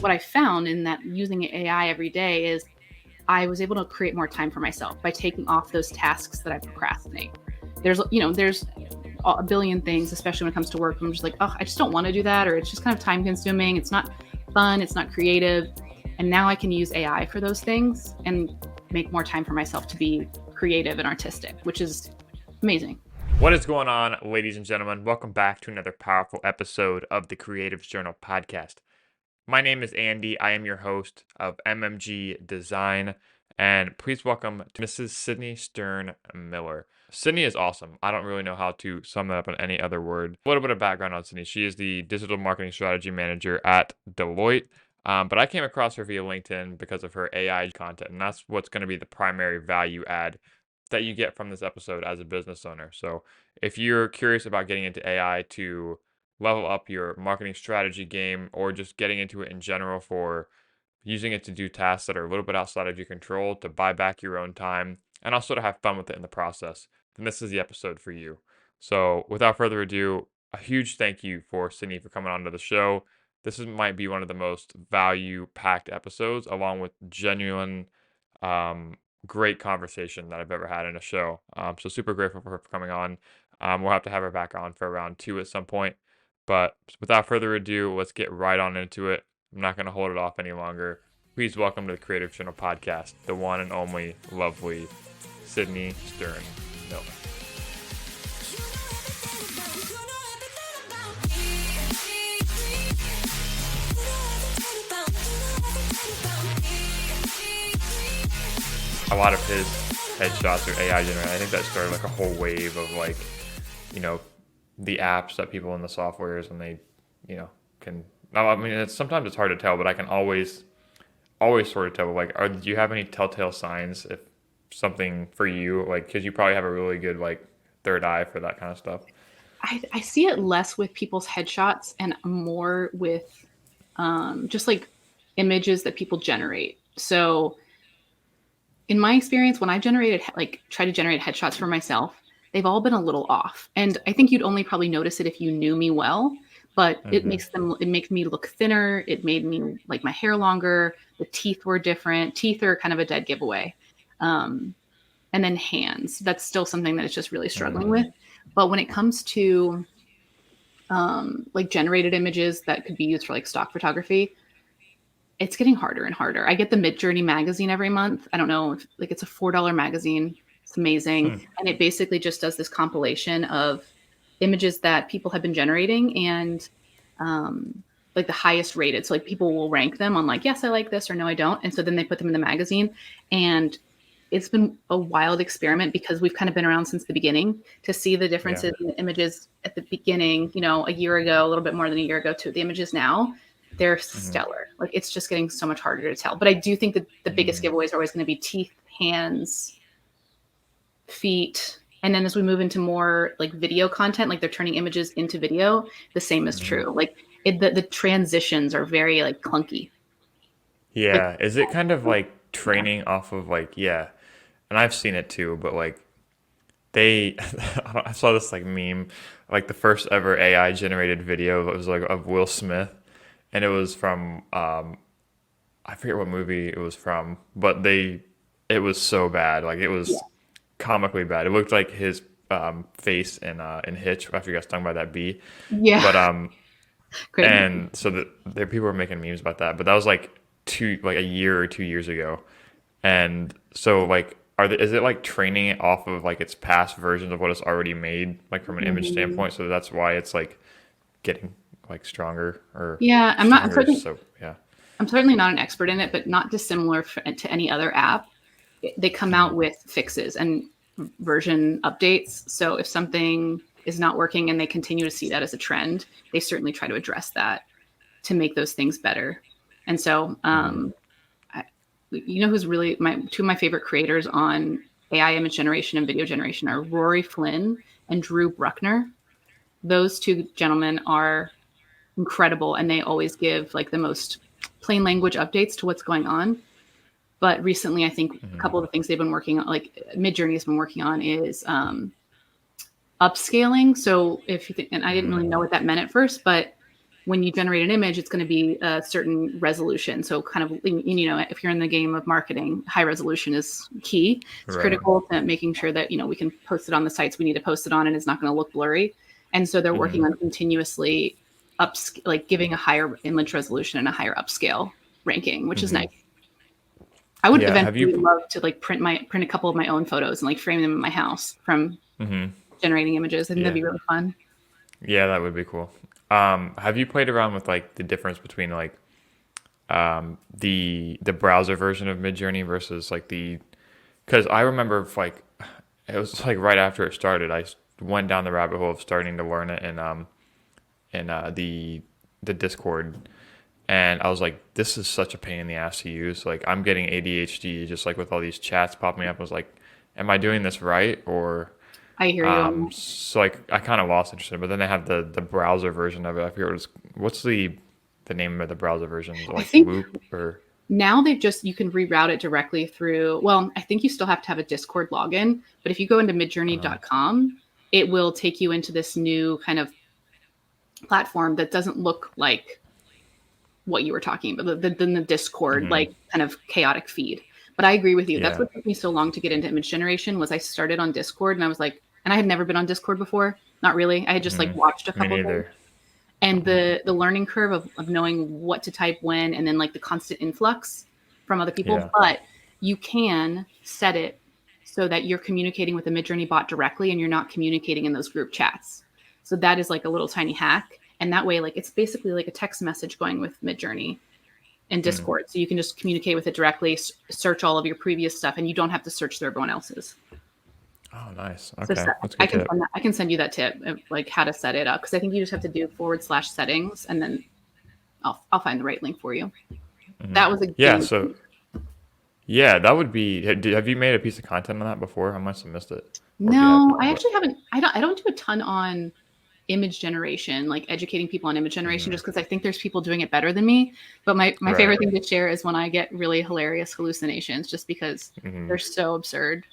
what I found in that using AI every day is I was able to create more time for myself by taking off those tasks that I procrastinate. There's a billion things, especially when it comes to work. I'm just like, oh, I just don't want to do that, or it's just kind of time consuming. It's not fun. It's not creative. And now I can use AI for those things and make more time for myself to be creative and artistic, which is amazing. What is going on, ladies and gentlemen? Welcome back to another powerful episode of the Creatives Journal podcast. My name is Andy. I am your host of MMG Design, and please welcome Mrs. Sydney Stern Miller. Sydney is awesome. I don't really know how to sum that up in any other word. A little bit of background on Sydney. She is the Digital Marketing Strategy Manager at Deloitte, but I came across her via LinkedIn because of her AI content, and that's what's going to be the primary value add that you get from this episode as a business owner. So if you're curious about getting into AI to level up your marketing strategy game, or just getting into it in general for using it to do tasks that are a little bit outside of your control, to buy back your own time, and also to have fun with it in the process, then this is the episode for you. So without further ado, a huge thank you for Sydney for coming onto the show. Might be one of the most value-packed episodes, along with genuine, great conversation that I've ever had in a show. So super grateful for her for coming on. We'll have to have her back on for round 2 at some point. But without further ado, let's get right on into it. I'm not going to hold it off any longer. Please welcome to the Creative Journal podcast, the one and only lovely Sydney Stern Miller. A lot of his headshots are AI generated. I think that started like a whole wave of the apps that people in the softwares, and they, can. I mean, sometimes it's hard to tell, but I can always sort of tell. Like, do you have any telltale signs if something for you, like, because you probably have a really good third eye for that kind of stuff? I see it less with people's headshots and more with just like images that people generate. So in my experience, when I try to generate headshots for myself, they've all been a little off. And I think you'd only probably notice it if you knew me well, but it makes me look thinner. It made me like my hair longer. The teeth were different. Teeth are kind of a dead giveaway. And then hands, that's still something that it's just really struggling with. But when it comes to generated images that could be used for like stock photography, it's getting harder and harder. I get the Midjourney magazine every month. I don't know if it's a $4 magazine. It's amazing. And it basically just does this compilation of images that people have been generating and the highest rated. So people will rank them on yes, I like this, or no, I don't. And so then they put them in the magazine, and it's been a wild experiment because we've kind of been around since the beginning to see the differences in the images at the beginning, a year ago, a little bit more than a year ago, to the images now. They're stellar. It's just getting so much harder to tell. But I do think that the biggest giveaways are always going to be teeth, hands, feet. And then as we move into more video content, they're turning images into video, the same is true. The transitions are very clunky. Yeah. Is it kind of training off of and I've seen it too, but I saw this meme, the first ever AI generated video was of Will Smith. And it was from, I forget what movie it was from, but it was so bad. It was comically bad. It looked like his face in Hitch after he got stung by that bee. Yeah. But, and so there people were making memes about that, but that was a year or 2 years ago. And so is it training it off of its past versions of what it's already made, from an image standpoint? So that's why it's getting stronger, or I'm certainly not an expert in it, but not dissimilar to any other app. They come out with fixes and version updates. So if something is not working and they continue to see that as a trend, they certainly try to address that to make those things better. And so who's really two of my favorite creators on AI image generation and video generation are Rory Flynn and Drew Bruckner. Those two gentlemen are incredible, and they always give the most plain language updates to what's going on. But recently, I think a couple of the things they've been working on, Midjourney has been working on, is upscaling. So if you think, and I didn't really know what that meant at first, but when you generate an image, it's going to be a certain resolution. So kind of, if you're in the game of marketing, high resolution is key. It's Right. critical to making sure that, we can post it on the sites we need to post it on and it's not going to look blurry. And so they're working on continuously giving a higher image resolution and a higher upscale ranking, which is nice. I would eventually love to print a couple of my own photos and frame them in my house from generating images. I think that'd be really fun. Yeah, that would be cool. Have you played around with the difference between the browser version of Midjourney versus because I remember it was right after it started, I went down the rabbit hole of starting to learn it in the Discord, and I was like, this is such a pain in the ass to use. I'm getting ADHD just with all these chats popping up. I was like, am I doing this right? Or I hear you. so I kind of lost interest in it, but then they have the browser version of it. I forget what's the name of the browser version? I think Loop or now you can reroute it directly through. Well, I think you still have to have a Discord login, but if you go into midjourney.com, it will take you into this new kind of platform that doesn't look like what you were talking about, the Discord, kind of chaotic feed. But I agree with you. That's what took me so long to get into image generation was I started on Discord and I was like, and I had never been on Discord before. Not really. I had just watched a couple of them. And the learning curve of knowing what to type when, and then the constant influx from other people. Yeah. But you can set it so that you're communicating with the Midjourney bot directly and you're not communicating in those group chats. So that is a little tiny hack. And that way, it's basically a text message going with Midjourney in Discord. So you can just communicate with it directly, search all of your previous stuff, and you don't have to search through everyone else's. Oh, nice. Okay. So I can send you that tip of how to set it up, because I think you just have to do /settings, and then I'll find the right link for you. That was a game. So that would be. Have you made a piece of content on that before? I must have missed it. No, I actually haven't. I don't do a ton on image generation, educating people on image generation, just because I think there's people doing it better than me. But my favorite thing to share is when I get really hilarious hallucinations, just because they're so absurd.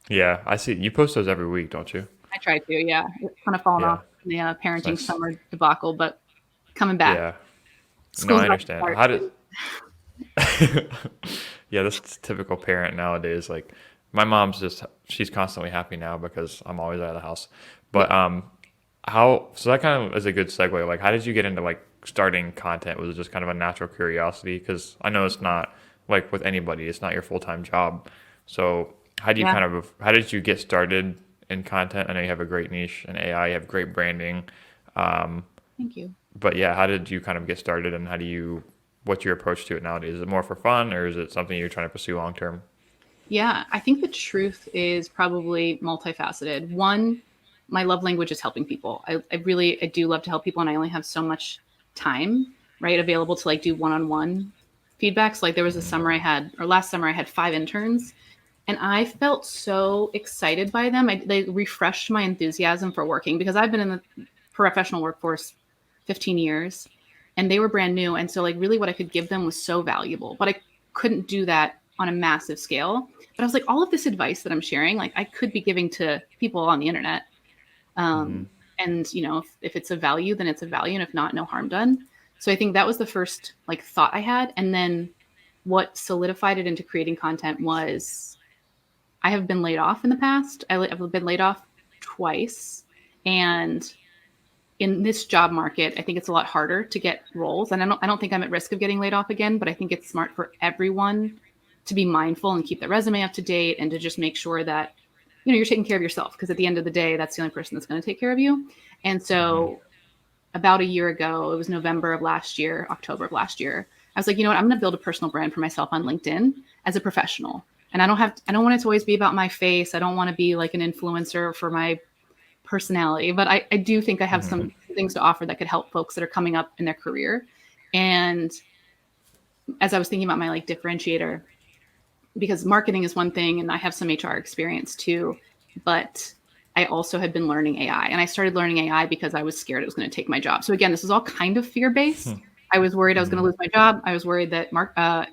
Yeah, I see. You post those every week, don't you? I try to, yeah. It's kind of fallen off in the parenting summer debacle, but coming back. Yeah. School's I understand. How did... Yeah, this is typical parent nowadays. My mom's she's constantly happy now because I'm always out of the house. But so that kind of is a good segue. How did you get into starting content? Was it just kind of a natural curiosity? Because I know it's not with anybody, it's not your full-time job. So how do you how did you get started in content? I know you have a great niche in AI, you have great branding. Thank you. But yeah, how did you kind of get started, and what's your approach to it nowadays? Is it more for fun, or is it something you're trying to pursue long term? Yeah, I think the truth is probably multifaceted. One, my love language is helping people. I do love to help people, and I only have so much time, available to do one-on-one feedbacks. There was last summer I had 5 interns, and I felt so excited by them. They refreshed my enthusiasm for working, because I've been in the professional workforce 15 years, and they were brand new. And so really what I could give them was so valuable, but I couldn't do that on a massive scale. But I was all of this advice that I'm sharing, I could be giving to people on the internet. And, if it's a value, then it's a value. And if not, no harm done. So I think that was the first thought I had. And then what solidified it into creating content was I have been laid off in the past. I've been laid off twice. And in this job market, I think it's a lot harder to get roles. And I don't think I'm at risk of getting laid off again, but I think it's smart for everyone to be mindful and keep their resume up to date, and to just make sure that, you're taking care of yourself, because at the end of the day, that's the only person that's going to take care of you. And so about a year ago, it was October of last year, I was like, you know what, I'm going to build a personal brand for myself on LinkedIn as a professional. And I don't want it to always be about my face. I don't want to be an influencer for my personality, but I do think I have some things to offer that could help folks that are coming up in their career. And as I was thinking about my differentiator, because marketing is one thing, and I have some HR experience too, but I also had been learning AI, and I started learning AI because I was scared it was going to take my job. So again, this is all kind of fear-based. I was worried I was going to lose my job. I was worried that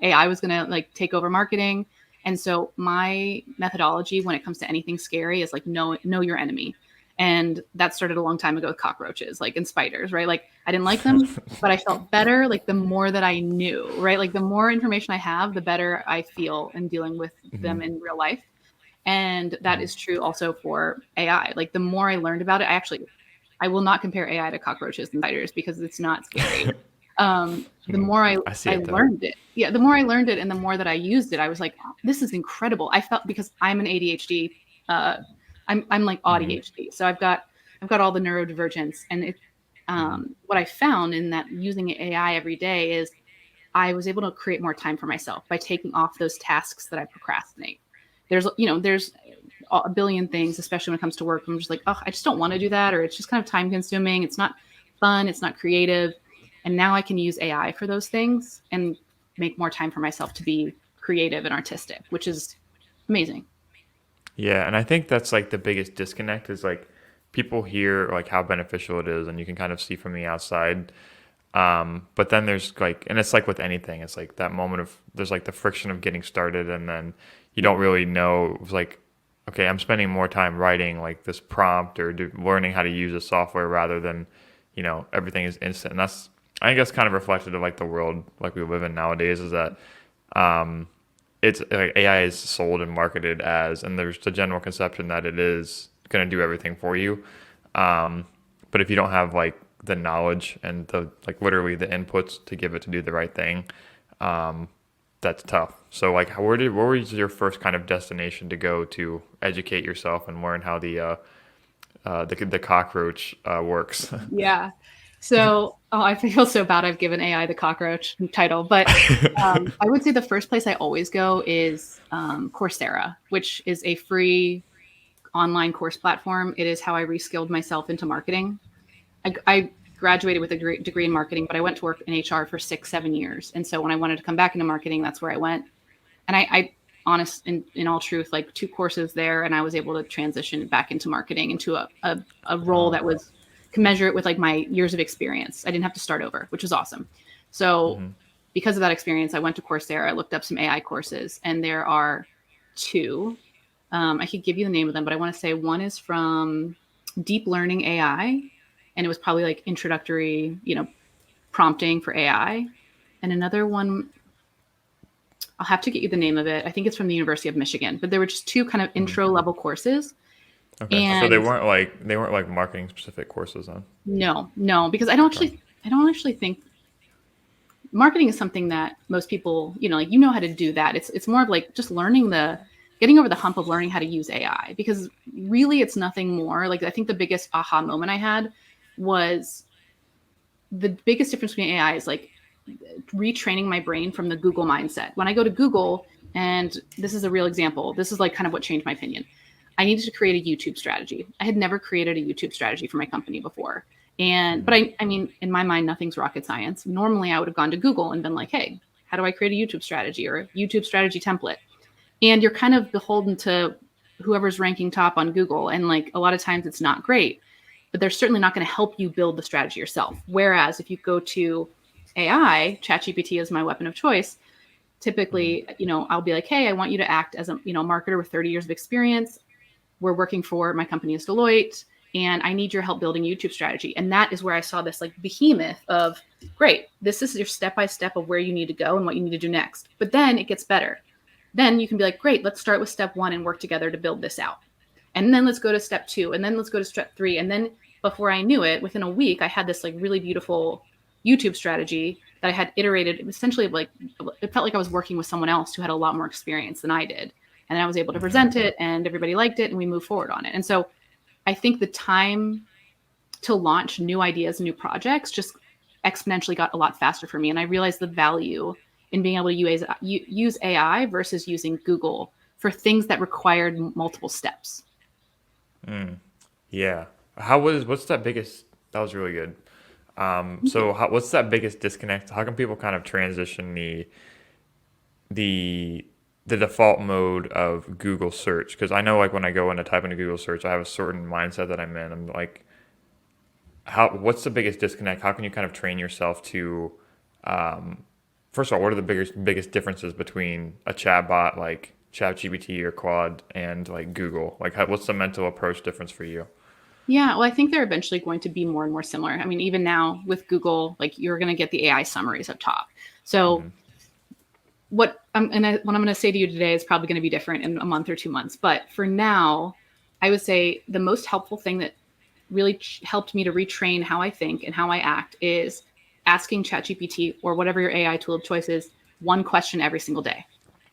AI was going to take over marketing. And so my methodology when it comes to anything scary is know your enemy. And that started a long time ago with cockroaches, like, and spiders, right? Like, I didn't like them, but I felt better, like, the more that I knew, right? Like, the more information I have, the better I feel in dealing with them in real life. And that is true also for AI. Like, the more I learned about it, I will not compare AI to cockroaches and spiders because it's not scary. The more I see I it though. learned it, yeah, the more I learned it and the more that I used it, I was like, "Oh, this is incredible." I felt, because I'm an ADHD, uh, I'm like ADHD, so I've got all the neurodivergence, and what I found in that using AI every day is I was able to create more time for myself by taking off those tasks that I procrastinate. There's a billion things, especially when it comes to work. I'm just like, oh, I just don't want to do that, or it's just kind of time consuming. It's not fun. It's not creative. And now I can use AI for those things and make more time for myself to be creative and artistic, which is amazing. Yeah, and I think that's like the biggest disconnect is like people hear like how beneficial it is, and you can kind of see from the outside. But then there's like, and it's like with anything, it's like that moment of there's like the friction of getting started, and then you don't really know. It's like, okay, I'm spending more time writing like this prompt or learning how to use a software rather than, everything is instant. And I think that's kind of reflected of like the world like we live in nowadays is that um, it's like AI is sold and marketed as, and there's the general conception that it is going to do everything for you. Um, but if you don't have like the knowledge and the like literally the inputs to give it to do the right thing, um, that's tough. So like, where was your first kind of destination to go to educate yourself and learn how the cockroach works? Yeah. So, oh, I feel so bad. I've given AI the cockroach title, but I would say the first place I always go is Coursera, which is a free online course platform. It is how I reskilled myself into marketing. I graduated with a degree in marketing, but I went to work in HR for 6, 7 years. And so when I wanted to come back into marketing, that's where I went. And I honest, in all truth, like 2 courses there, and I was able to transition back into marketing into a role Oh, that was commensurate with like my years of experience. I didn't have to start over, which was awesome. So because of that experience, I went to Coursera. I looked up some AI courses, and there are two. I could give you the name of them, but I want to say one is from Deep Learning AI, and it was probably like introductory, prompting for AI. And another one, I'll have to get you the name of it. I think it's from the University of Michigan, but there were just two kind of intro level courses. okay. So And they weren't like marketing specific courses then. no, because Okay. I don't actually think marketing is something that most people, like, how to do that. It's more of like just getting over the hump of learning how to use AI, because really it's nothing more. Like, I think the biggest aha moment I had was the biggest difference between AI is like retraining my brain from the Google mindset. When I go to Google, and this is a real example, this is like kind of what changed my opinion. I needed to create a YouTube strategy. I had never created a YouTube strategy for my company before. But I mean, in my mind, nothing's rocket science. Normally I would have gone to Google and been like, hey, how do I create a YouTube strategy or a YouTube strategy template? And you're kind of beholden to whoever's ranking top on Google. And like a lot of times it's not great, but they're certainly not going to help you build the strategy yourself. Whereas if you go to AI, ChatGPT is my weapon of choice. Typically, I'll be like, hey, I want you to act as a, marketer with 30 years of experience. We're working for, my company is Deloitte, and I need your help building a YouTube strategy. And that is where I saw this like behemoth of, great, this is your step-by-step of where you need to go and what you need to do next. But then it gets better. Then you can be like, great, let's start with step 1 and work together to build this out. And then let's go to step 2, and then let's go to step 3. And then before I knew it, within a week, I had this like really beautiful YouTube strategy that I had iterated. Essentially, like, it felt like I was working with someone else who had a lot more experience than I did. And then I was able to present it, and everybody liked it, and we moved forward on it. And so I think the time to launch new ideas, new projects just exponentially got a lot faster for me. And I realized the value in being able to use AI versus using Google for things that required multiple steps. Yeah. What's that biggest? That was really good. So what's that biggest disconnect? How can people kind of transition the the default mode of Google search? Because I know like when I go in to type into Google search, I have a certain mindset that I'm in. I'm like, what's the biggest disconnect? How can you kind of train yourself to, first of all, what are the biggest differences between a chatbot like ChatGPT or Claude and like Google? Like, what's the mental approach difference for you? Yeah, well, I think they're eventually going to be more and more similar. I mean, even now with Google, like you're going to get the AI summaries up top. So Mm-hmm. what I'm going to say to you today is probably going to be different in a month or 2 months. But for now, I would say the most helpful thing that really helped me to retrain how I think and how I act is asking ChatGPT or whatever your AI tool of choice is one question every single day.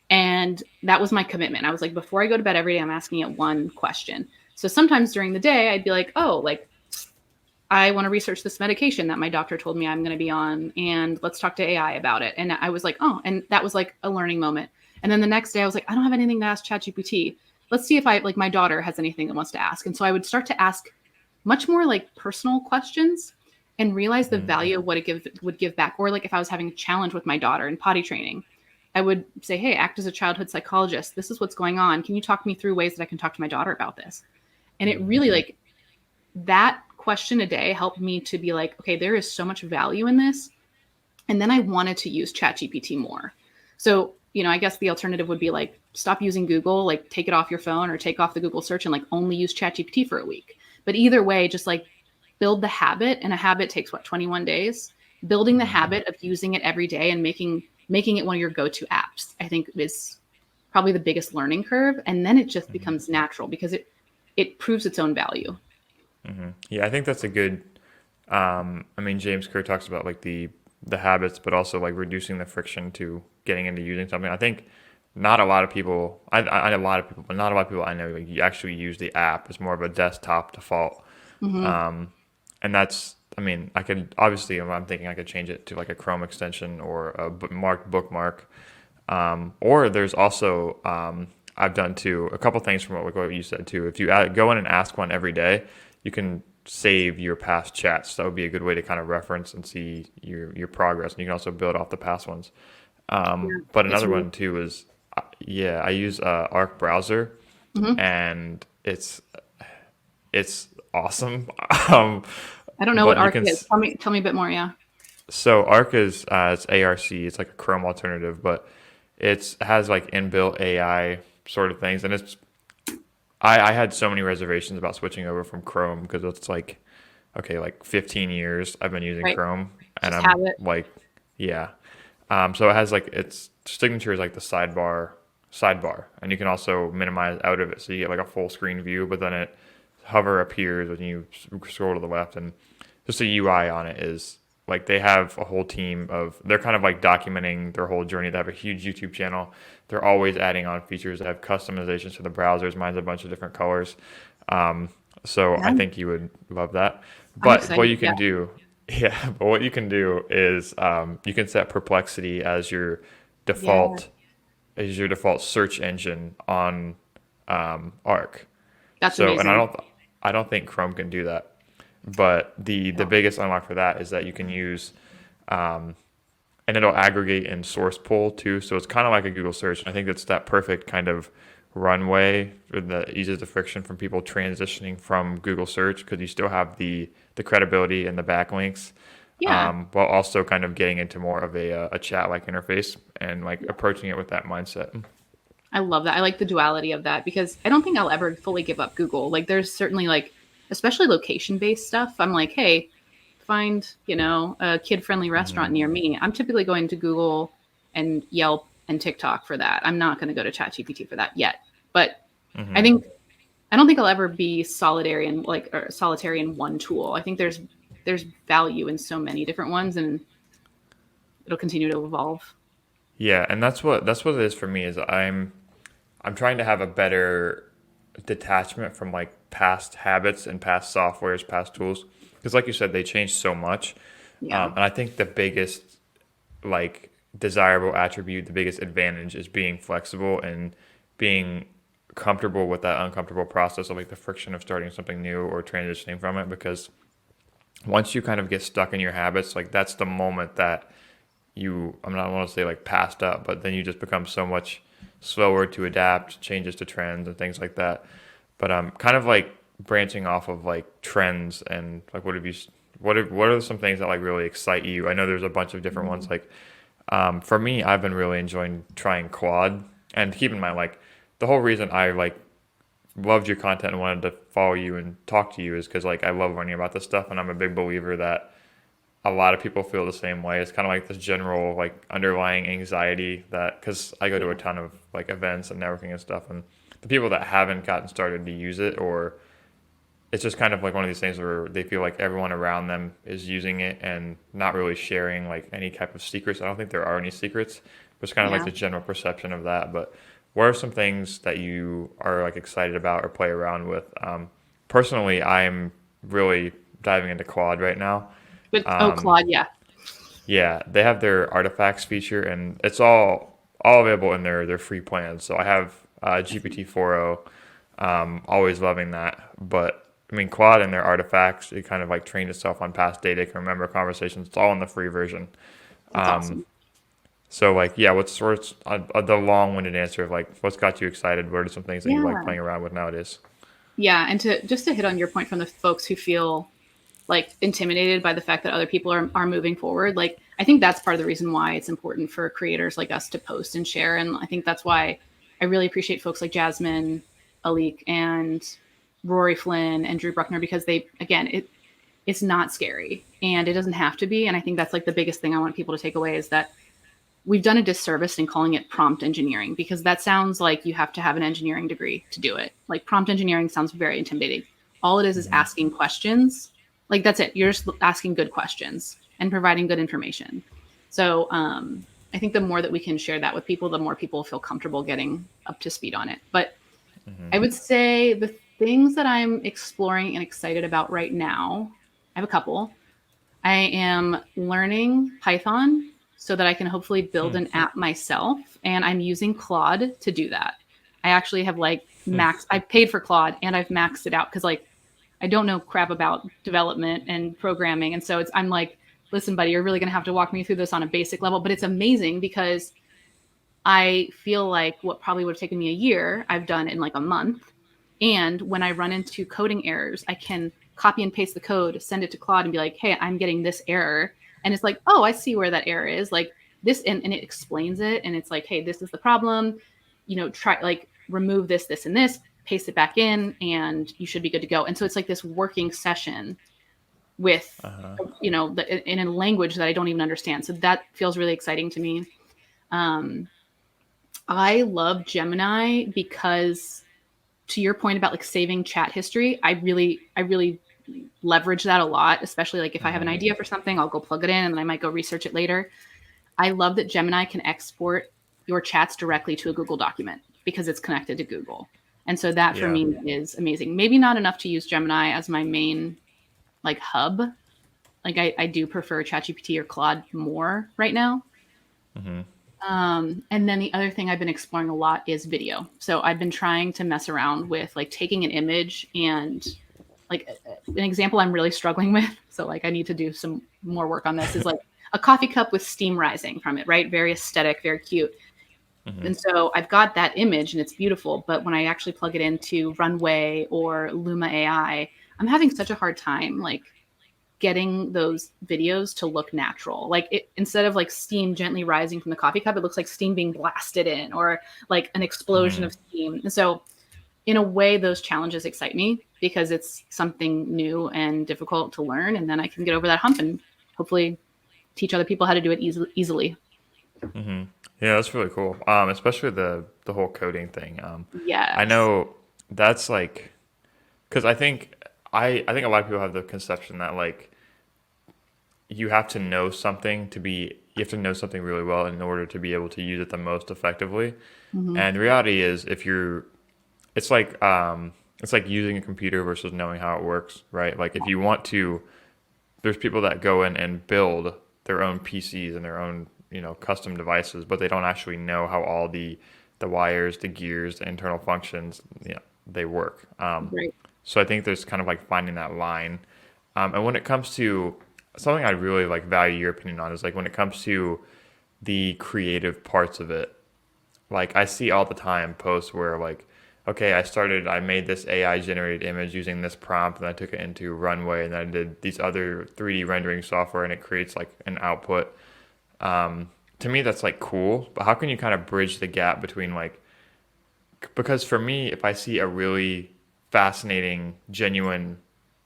And that was my commitment. I was like, before I go to bed every day, I'm asking it one question. So sometimes during the day, I'd be like, oh, like I want to research this medication that my doctor told me I'm going to be on, and let's talk to AI about it. And I was like, oh, and that was like a learning moment. And then the next day, I was like, I don't have anything to ask ChatGPT. Let's see if my daughter has anything that wants to ask. And so I would start to ask much more like personal questions and realize the value of what would give back. Or like if I was having a challenge with my daughter in potty training, I would say, hey, act as a childhood psychologist. This is what's going on. Can you talk me through ways that I can talk to my daughter about this? And it really like that question a day helped me to be like, okay, there is so much value in this. And then I wanted to use ChatGPT more. So, I guess the alternative would be like stop using Google, like take it off your phone or take off the Google search and like only use ChatGPT for a week. But either way, just like build the habit, and a habit takes 21 days. Building the habit of using it every day and making it one of your go-to apps, I think is probably the biggest learning curve. And then it just becomes natural because it proves its own value. Yeah, I think that's a good. I mean, James Kerr talks about like the habits, but also like reducing the friction to getting into using something. I think not a lot of people. I know a lot of people, but not a lot of people I know like you actually use the app. It's more of a desktop default, Mm-hmm. and that's. I mean, I could obviously. I'm thinking I could change it to like a Chrome extension or a bookmark. Or there's also I've done too a couple things from what you said too. If you go in and ask one every day, you can save your past chats. That would be a good way to kind of reference and see your progress. And you can also build off the past ones. Yeah, But it's another really. one too is yeah, I use Arc browser Mhm. and it's awesome. I don't know what But you ARC can is. Tell me a bit more. Yeah. so Arc is it's ARC. It's like a Chrome alternative, but it has like inbuilt AI sort of things, and I had so many reservations about switching over from Chrome because it's like okay, like 15 years I've been using Right. Chrome, and Just have I'm it. like, yeah. So it has like its signature is like the sidebar, and you can also minimize out of it, so you get like a full screen view. But then it hover appears when you scroll to the left, and just the UI on it is like they have a whole team of they're kind of like documenting their whole journey. They have a huge YouTube channel. They're always adding on features. They have customizations for the browsers. Mine's a bunch of different colors. So I Yeah. think you would love that. I'm But what excited. you Yeah. can do, yeah, but what you can do is you can set Perplexity Yeah. default as your default search engine on Arc. That's So, and amazing. I don't think Chrome can do that. But the Yeah. biggest unlock for that is that you can use and it'll aggregate and source pull too. So it's kind of like a Google search. And I think that's that perfect kind of runway that eases the friction from people transitioning from Google search because you still have the credibility and the backlinks, Yeah. while also kind of getting into more of a chat like interface and like approaching it with that mindset. I love that. I like the duality of that because I don't think I'll ever fully give up Google. Like there's certainly like especially location based stuff. I'm like, hey, find, a kid friendly restaurant near me. I'm typically going to Google and Yelp and TikTok for that. I'm not going to go to ChatGPT for that yet. But I Hmm. think I don't think I'll ever be solitary in one tool. I think there's value in so many different ones, and it'll continue to evolve. Yeah, and that's what it is for me is I'm trying to have a better detachment from like past habits and past softwares, past tools. Because like you said, they change so much. Yeah. And I think the biggest like desirable attribute, the biggest advantage is being flexible and being comfortable with that uncomfortable process of like the friction of starting something new or transitioning from it. Because once you kind of get stuck in your habits, like that's the moment that I'm not want to say like passed up, but then you just become so much slower to adapt changes to trends and things like that. But kind of like branching off of like trends and like what are some things that like really excite you? I know there's a bunch of different ones. Like for me, I've been really enjoying trying quad, and keep in mind like the whole reason I like loved your content and wanted to follow you and talk to you is because like I love learning about this stuff, and I'm a big believer that a lot of people feel the same way. It's kind of like this general like underlying anxiety that because I go to a Yeah. ton of like events and networking and stuff, and the people that haven't gotten started to use it, or it's just kind of like one of these things where they feel like everyone around them is using it and not really sharing like any type of secrets. I don't think there are any secrets, but it's kind of like Yeah. the general perception of that. But what are some things that you are like excited about or play around with? Personally, I'm really diving into Claude right now. But oh, Um, Claude, yeah. yeah, they have their artifacts feature, and it's all available in their free plans. So I have GPT 4.0, always loving that. But I mean, Claude and their artifacts, it kind of like trained itself on past data, it can remember conversations. It's all in the free version. That's Um, awesome. so like, yeah, what's sort of the long-winded answer of like what's got you excited? What are some things that you like Yeah. playing around with nowadays? Yeah. And to just to hit on your point from the folks who feel like intimidated by the fact that other people are moving forward, like I think that's part of the reason why it's important for creators like us to post and share. And I think that's why I really appreciate folks like Jasmine Alik and Rory Flynn and Drew Bruckner, because they, again, it's not scary and it doesn't have to be. And I think that's like the biggest thing I want people to take away is that we've done a disservice in calling it prompt engineering, because that sounds like you have to have an engineering degree to do it. Like prompt engineering sounds very intimidating. All it is Hmm. asking questions. Like that's it. You're just asking good questions and providing good information. So I think the more that we can share that with people, the more people feel comfortable getting up to speed on it. But Hmm. I would say the things that I'm exploring and excited about right now, I have a couple. I am learning Python so that I can hopefully build an app myself. And I'm using Claude to do that. I actually have like I paid for Claude and I've maxed it out because like I don't know crap about development and programming. And so I'm like, listen, buddy, you're really going to have to walk me through this on a basic level. But it's amazing because I feel like what probably would have taken me a year, I've done in like a month. And when I run into coding errors, I can copy and paste the code, send it to Claude and be like, hey, I'm getting this error. And it's like, oh, I see where that error is. Like this, and it explains it. And it's like, hey, this is the problem. Try like remove this, this, and this, paste it back in, and you should be good to go. And so it's like this working session with, Uh-huh. in a language that I don't even understand. So that feels really exciting to me. Um, I love Gemini because to your point about like saving chat history, I really leverage that a lot, especially like if I have an Hmm. idea for something, I'll go plug it in and then I might go research it later. I love that Gemini can export your chats directly to a Google document because it's connected to Google. And so that for Yeah. me is amazing. Maybe not enough to use Gemini as my main like hub. Like I do prefer ChatGPT or Claude more right now. Hmm. And then the other thing I've been exploring a lot is video. So I've been trying to mess around with like taking an image and like an example I'm really struggling with. So like I need to do some more work on this is like a coffee cup with steam rising from it, right? Very aesthetic, very cute. Hmm. And so I've got that image and it's beautiful. But when I actually plug it into Runway or Luma AI, I'm having such a hard time like getting those videos to look natural. Like instead of like steam gently rising from the coffee cup, it looks like steam being blasted in or like an explosion Hmm. of steam. And so in a way, those challenges excite me because it's something new and difficult to learn. And then I can get over that hump and hopefully teach other people how to do it easily. Hmm. Yeah, that's really cool. Especially the whole coding thing. I Yes. know that's like because I think a lot of people have the conception that like you have to know something to be you have to know something really well in order to be able to use it the most effectively. Hmm. And the reality is, if you're it's like using a computer versus knowing how it works, right? Like if you want to, there's people that go in and build their own PCs and their own, custom devices, but they don't actually know how all the wires, the gears, the internal functions, they work. Right. So I think there's kind of like finding that line. And when it comes to something I really like value your opinion on is like when it comes to the creative parts of it, like I see all the time posts where like, okay, I made this AI generated image using this prompt and I took it into Runway and then I did these other 3D rendering software and it creates like an output. To me, that's like cool, but how can you kind of bridge the gap between like because for me, if I see a really fascinating, genuine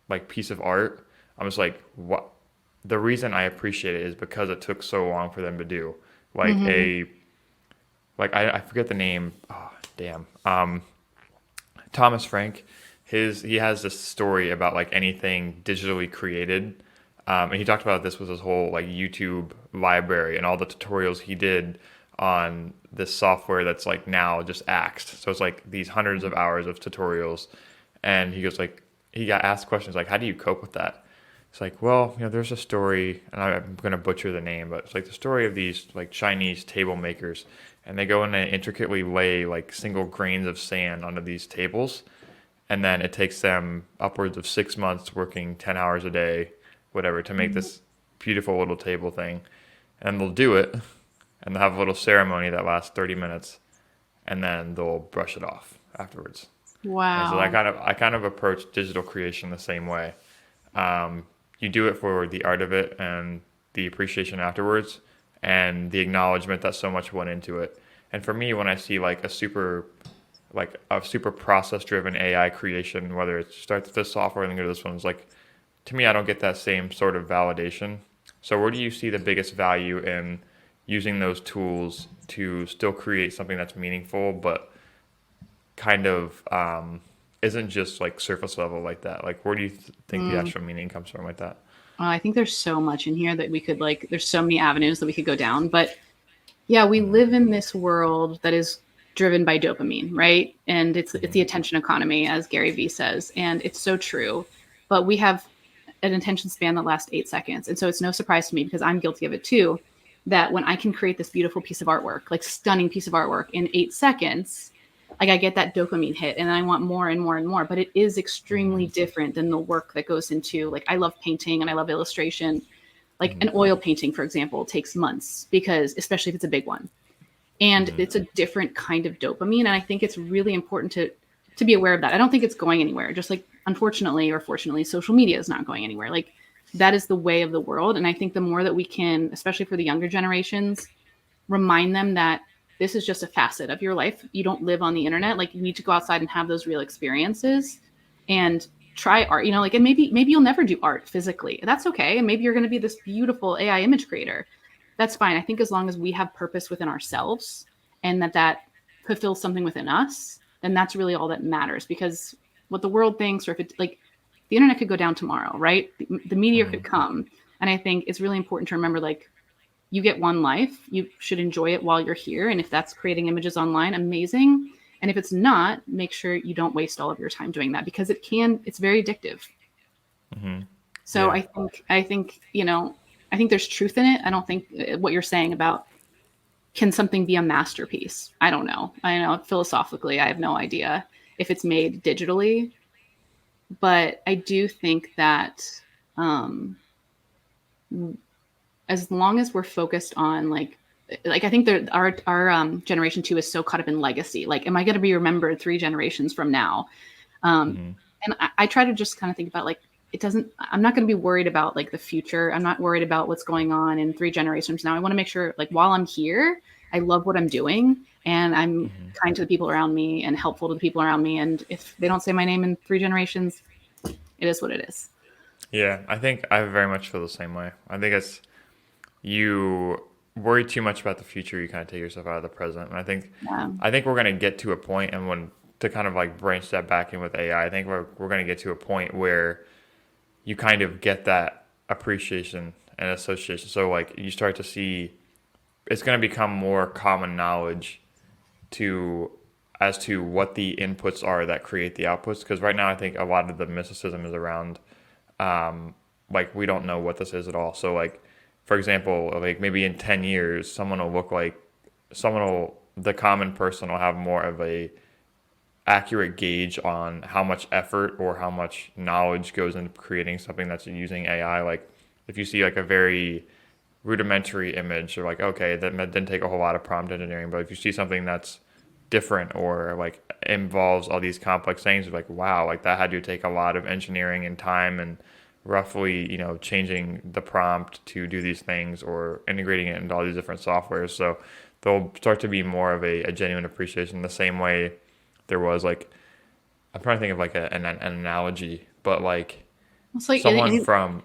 like piece of art, I'm just like, what? The reason I appreciate it is because it took so long for them to do. Like Hmm. a I forget the name. Oh, damn. Thomas Frank, he has this story about like anything digitally created, and he talked about this with his whole like YouTube library and all the tutorials he did on this software that's like now just axed. So it's like these hundreds of hours of tutorials, and he goes like he got asked questions like, how do you cope with that? It's like, well, there's a story, and I'm going to butcher the name, but it's like the story of these like Chinese table makers, and they go in and intricately lay like single grains of sand onto these tables, and then it takes them upwards of 6 months working 10 hours a day, whatever, to make this beautiful little table thing. And they'll do it, and they'll have a little ceremony that lasts 30 minutes, and then they'll brush it off afterwards. And so Wow. I kind of approach digital creation the same way. Um, you do it for the art of it and the appreciation afterwards and the acknowledgement that so much went into it. And for me, when I see like a super process driven AI creation, whether it starts with this software and then go to this one, it's like to me I don't get that same sort of validation. So where do you see the biggest value in using those tools to still create something that's meaningful but kind of isn't just like surface level like that? Like, where do you think the Mm. actual meaning comes from like that? I think there's so much in here that we could like. There's so many avenues that we could go down, but yeah, we Mm-hmm. live in this world that is driven by dopamine, right? And it's Mm-hmm. the attention economy, as Gary Vee says, and it's so true. But we have an attention span that lasts 8 seconds, and so it's no surprise to me because I'm guilty of it too. That when I can create this beautiful piece of artwork, like stunning piece of artwork in 8 seconds, like I get that dopamine hit, and I want more and more and more. But it is extremely Mm-hmm. different than the work that goes into like I love painting and I love illustration. Like Mm-hmm. an oil painting, for example, takes months because especially if it's a big one, and Mm-hmm. it's a different kind of dopamine. And I think it's really important to be aware of that. I don't think it's going anywhere. Just like unfortunately or fortunately, social media is not going anywhere. Like that is the way of the world. And I think the more that we can, especially for the younger generations, remind them that this is just a facet of your life. You don't live on the internet. Like you need to go outside and have those real experiences and try art, like, and maybe you'll never do art physically. That's okay. And maybe you're going to be this beautiful AI image creator. That's fine. I think as long as we have purpose within ourselves and that fulfills something within us, then that's really all that matters, because what the world thinks, or if it's like the internet could go down tomorrow, right? The meteor Mm-hmm. could come. And I think it's really important to remember, like, you get one life. You should enjoy it while you're here. And if that's creating images online, amazing. And if it's not, make sure you don't waste all of your time doing that, because it's very addictive. Mm-hmm. So Yeah. I think there's truth in it. I don't think what you're saying about can something be a masterpiece? I don't know. I know philosophically, I have no idea if it's made digitally, but I do think that um, as long as we're focused on like I think that our generation too is so caught up in legacy. Like, am I going to be remembered 3 generations from now? Um, Mm-hmm. and I try to just kind of think about like it doesn't. I'm not going to be worried about like the future. I'm not worried about what's going on in 3 generations from now. I want to make sure like while I'm here, I love what I'm doing and I'm Mm-hmm. kind to the people around me and helpful to the people around me. And if they don't say my name in 3 generations, it is what it is. Yeah, I think I very much feel the same way. I think it's you worry too much about the future, you kind of take yourself out of the present. And Yeah. I think we're gonna get to a point, and when to kind of like branch that back in with AI, I think we're gonna get to a point where you kind of get that appreciation and association. So like you start to see it's gonna become more common knowledge to as to what the inputs are that create the outputs. Because right now, I think a lot of the mysticism is around like we don't know what this is at all. So like, for example, like maybe in 10 years, the common person will have more of a accurate gauge on how much effort or how much knowledge goes into creating something that's using AI. Like if you see like a very rudimentary image, or like, okay, that didn't take a whole lot of prompt engineering, but if you see something that's different or like involves all these complex things, like, wow, like that had to take a lot of engineering and time and roughly, changing the prompt to do these things or integrating it into all these different softwares. So there'll start to be more of a genuine appreciation the same way there was like, I'm trying to think of like an analogy, but like It's like someone from,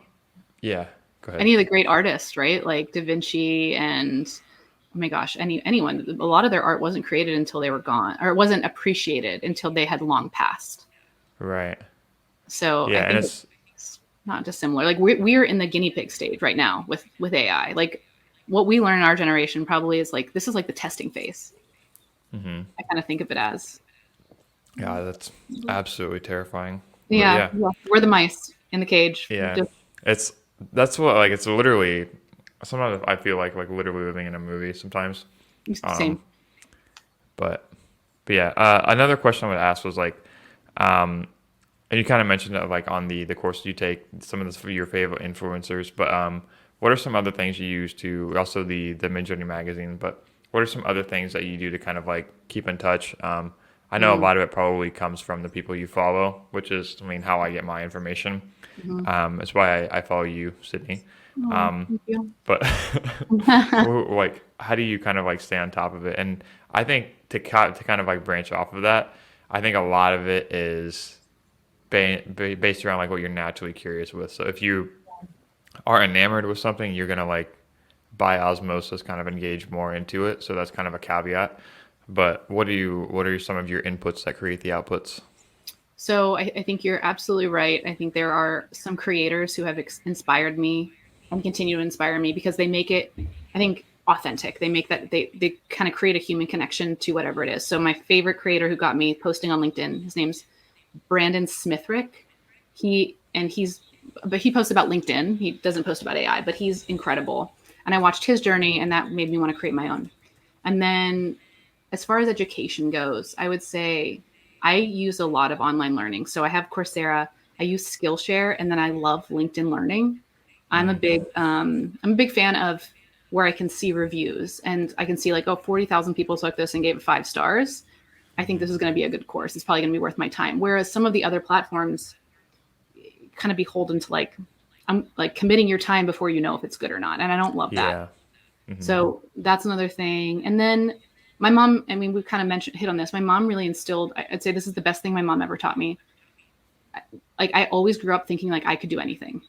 yeah, go ahead. any of the great artists, right? Like Da Vinci and oh my gosh, anyone. A lot of their art wasn't created until they were gone, or it wasn't appreciated until they had long passed. Right. So Yeah. I And think it's not dissimilar. Like we're in the guinea pig stage right now with AI. Like what we learn in our generation probably is like this is like the testing phase. I kind of think of it as yeah, that's absolutely terrifying. But yeah, yeah, yeah, we're the mice in the cage. yeah, Just it's, that's what, like, it's literally, sometimes I feel like literally living in a movie sometimes. same. Um, but, but yeah, another question I would ask was like, um, and you kind of mentioned that like on the course you take, some of your favorite influencers, but what are some other things you use to, also the Midjourney magazine, but what are some other things that you do to kind of like keep in touch? I know a Mm, lot of it probably comes from the people you follow, which is, I mean, how I get my information. mhm. That's why I follow you, Sydney. Oh, Um, thank you. but like, how do you kind of like stay on top of it? And I think to kind of like branch off of that, I think a lot of it is based around like what you're naturally curious with. So if you are enamored with something, you're gonna like by osmosis kind of engage more into it. So that's kind of a caveat. But what are some of your inputs that create the outputs? So I think you're absolutely right. I think there are some creators who have inspired me and continue to inspire me because they make it, I think, authentic. They make that they kind of create a human connection to whatever it is. So my favorite creator who got me posting on LinkedIn, his name's Brandon Smithrick. But he posts about LinkedIn. He doesn't post about AI, but he's incredible. And I watched his journey, and that made me want to create my own. And then as far as education goes, I would say I use a lot of online learning. So I have Coursera, I use Skillshare, and then I love LinkedIn Learning. I'm a big fan of where I can see reviews and I can see like, oh, 40,000 people took this and gave it 5 stars. I think this is going to be a good course. It's probably going to be worth my time. Whereas some of the other platforms kind of beholden to like, I'm like committing your time before you know if it's good or not. And I don't love that. Yeah. Hmm. So that's another thing. And then my mom, I mean, we've kind of hit on this. My mom really instilled, I'd say this is the best thing my mom ever taught me. Like I always grew up thinking like I could do anything.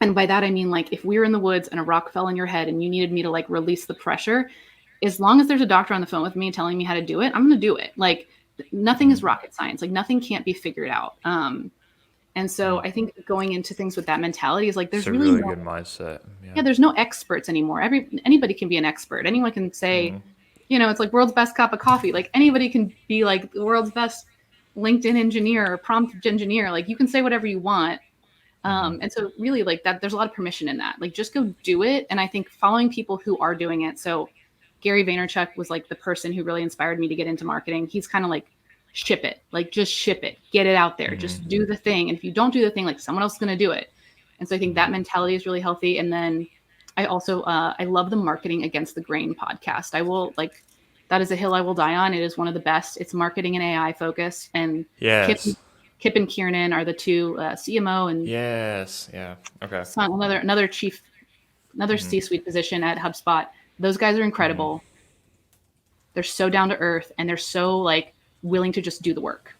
And by that, I mean, like if we were in the woods and a rock fell on your head and you needed me to like release the pressure, as long as there's a doctor on the phone with me telling me how to do it, I'm going to do it. Like nothing is rocket science. Like nothing can't be figured out. And so I think going into things with that mentality is like, It's there's a really really no, good mindset. Yeah. yeah, there's no experts anymore. Anybody can be an expert. Anyone can say, it's like world's best cup of coffee. Like anybody can be like the world's best LinkedIn engineer or prompt engineer. Like you can say whatever you want. And so really like that, there's a lot of permission in that. Like just go do it. And I think following people who are doing it. So Gary Vaynerchuk was like the person who really inspired me to get into marketing. He's kind of like ship it, like just ship it, get it out there, just do the thing. And if you don't do the thing, like someone else is going to do it. And so I think that mentality is really healthy. And then I also, I love the Marketing Against the Grain podcast. I will like, that is a hill I will die on. It is one of the best. It's marketing and AI focused. And Kip, Yes. Kip and Kiernan are the two CMO and Yes. Yeah. Okay. another C-suite position at HubSpot. Those guys are incredible. They're so down to earth and they're so like willing to just do the work.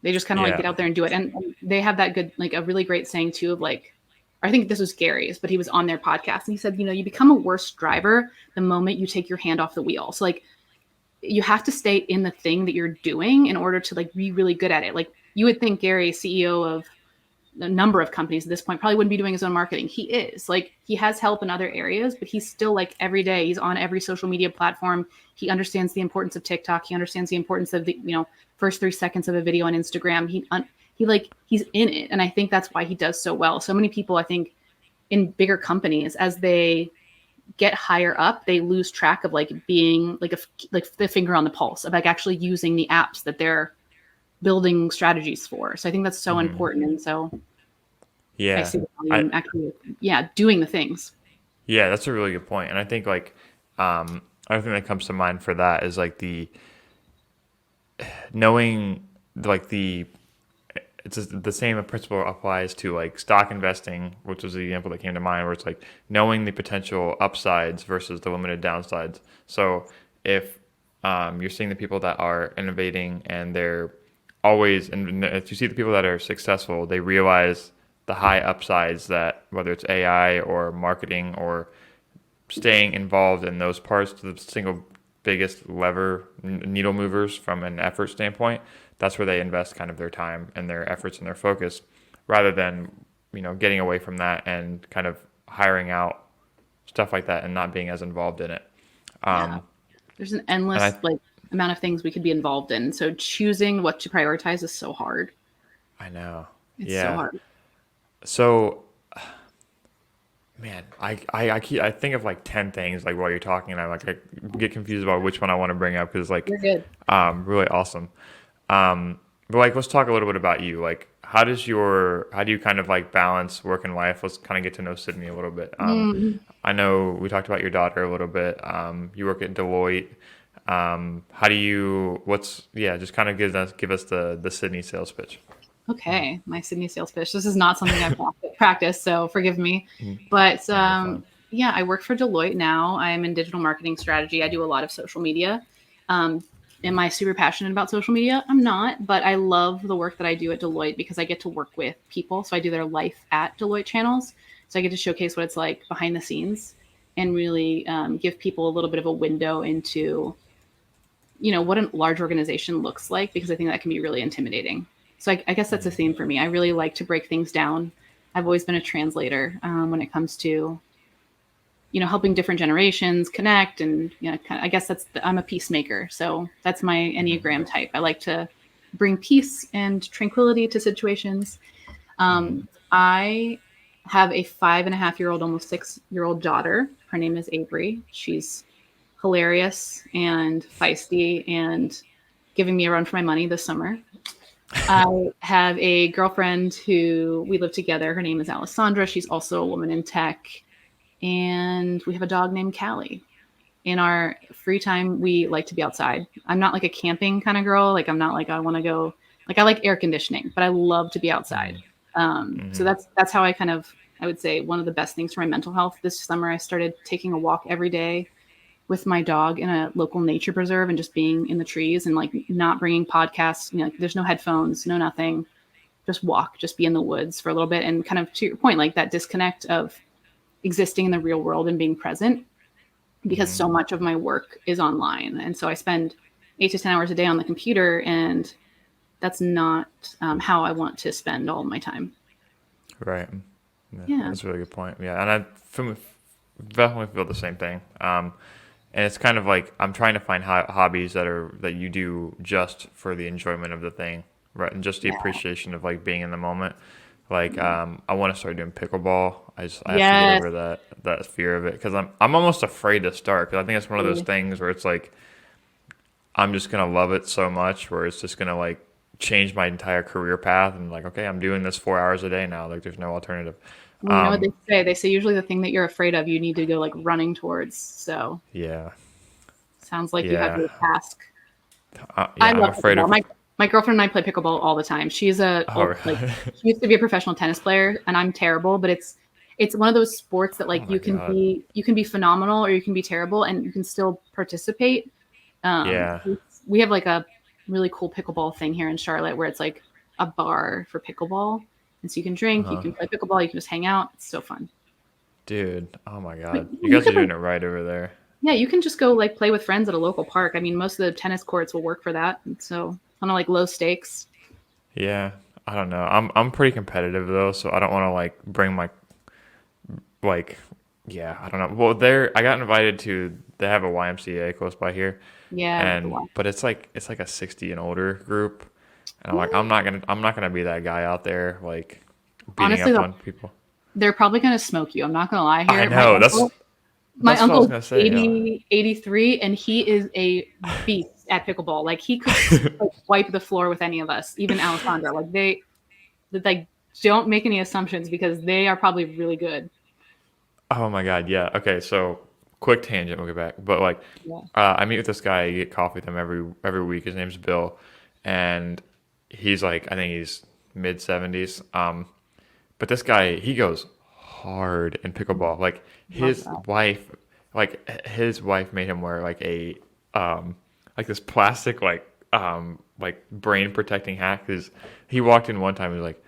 They just kind of like Yeah. get out there and do it. And they have that good, like a really great saying too of like, I think this was Gary's, but he was on their podcast and he said, you become a worse driver the moment you take your hand off the wheel. So like you have to stay in the thing that you're doing in order to like be really good at it. Like you would think Gary, CEO of a number of companies at this point, probably wouldn't be doing his own marketing. He is like, he has help in other areas, but he's still like every day he's on every social media platform. He understands the importance of TikTok. He understands the importance of the, first 3 seconds of a video on Instagram. He's in it. And I think that's why he does so well. So many people, I think in bigger companies, as they get higher up, they lose track of like being like the finger on the pulse of like actually using the apps that they're building strategies for. So I think that's so important. And so I Yeah. see the value I in actually, doing the things. Yeah, that's a really good point. And I think like another thing that comes to mind for that is like the knowing like the same principle applies to like stock investing, which was the example that came to mind, where it's like knowing the potential upsides versus the limited downsides. So if You're seeing the people that are innovating, and they're always, and if you see the people that are successful, they realize the high upsides that whether it's AI or marketing or staying involved in those parts, the single biggest needle movers from an effort standpoint, that's where they invest kind of their time and their efforts and their focus, rather than getting away from that and kind of hiring out stuff like that and not being as involved in it. Yeah. Um, There's an and endless I like amount of things we could be involved in. So choosing what to prioritize is so hard. I know, It's so yeah. hard. So man, I think of like 10 things like while you're talking, and I get confused about which one I want to bring up because like You're good. really awesome. But like let's talk a little bit about you. Like how do you kind of like balance work and life? Let's kind of get to know Sydney a little bit. Mm, I know we talked about your daughter a little bit. You work at Deloitte. How do you what's yeah, just kind of give us the Sydney sales pitch. okay, my Sydney sales pitch. This is not something I've practiced, so forgive me. But No, you're fine. yeah, I work for Deloitte now. I'm in digital marketing strategy. I do a lot of social media. Um, am I super passionate about social media? I'm not, but I love the work that I do at Deloitte because I get to work with people. So I do their life at Deloitte channels. So I get to showcase what it's like behind the scenes and really give people a little bit of a window into what a large organization looks like, because I think that can be really intimidating. So I guess that's a theme for me. I really like to break things down. I've always been a translator when it comes to helping different generations connect, and I guess I'm a peacemaker. So that's my Enneagram type. I like to bring peace and tranquility to situations. I have a 5.5-year-old, almost 6-year-old daughter. Her name is Avery. She's hilarious and feisty and giving me a run for my money this summer. I have a girlfriend who we live together. Her name is Alessandra. She's also a woman in tech. And we have a dog named Callie. In our free time, we like to be outside. I'm not like a camping kind of girl. Like I'm not like I want to go. Like I like air conditioning, but I love to be outside. So that's how I would say one of the best things for my mental health. This summer, I started taking a walk every day with my dog in a local nature preserve and just being in the trees and like not bringing podcasts. Like there's no headphones, no nothing. Just walk, just be in the woods for a little bit, and kind of to your point, like that disconnect of existing in the real world and being present, because so much of my work is online. And so I spend 8 to 10 hours a day on the computer, and that's not how I want to spend all of my time. Right. Yeah, Yeah. that's a really good point. Yeah, and definitely feel the same thing. And it's kind of like I'm trying to find hobbies that you do just for the enjoyment of the thing, right, and just the Yeah. appreciation of like being in the moment. Like I want to start doing pickleball. I have to get Yes. over that fear of it because I'm almost afraid to start because I think it's one of those things where it's like I'm just gonna love it so much where it's just gonna like change my entire career path and like okay I'm doing this 4 hours a day now, like there's no alternative. Well, you know what Um, they say? They say usually the thing that you're afraid of, you need to go like running towards. So yeah, sounds like you have yeah, your task. I yeah. I'm love afraid pickleball. of. My girlfriend and I play pickleball all the time. She's Oh, like really? she used to be a professional tennis player, and I'm terrible. But it's one of those sports that Oh like my God. you can be phenomenal or you can be terrible, and you can still participate. Yeah. We have like a really cool pickleball thing here in Charlotte where it's like a bar for pickleball, and so you can drink, you Uh-huh. can play pickleball, you can just hang out. It's so fun. Dude. Oh my But God. You you guys are could doing like it right over there. yeah, you can just go like play with friends at a local park. I mean, most of the tennis courts will work for that. And so kind of like low stakes. Yeah. I don't know. I'm pretty competitive though, so I don't want to like bring my like yeah, I don't know. Well, I got invited to they have a YMCA close by here Yeah, with the and Y. but it's like a 60 and older group and I'm like Yeah. I'm not going to be that guy out there like beating Honestly, up though, on people. they're probably going to smoke you. I'm not going to lie I here. know. My That's what I was uncle's going to say. Yeah. 80, 83, and he is a beast at pickleball. Like he could like, wipe the floor with any of us, even Alessandra. Like don't make any assumptions because they are probably really good. Oh my God, yeah. Okay, so quick tangent, we'll get back. But like, Yeah. I meet with this guy, I get coffee with him every week. His name's Bill, and he's like, I think he's mid 70s. But this guy, he goes hard in pickleball. Love that. Like his wife made him wear like um like this plastic like brain protecting hat because he walked in one time and was like,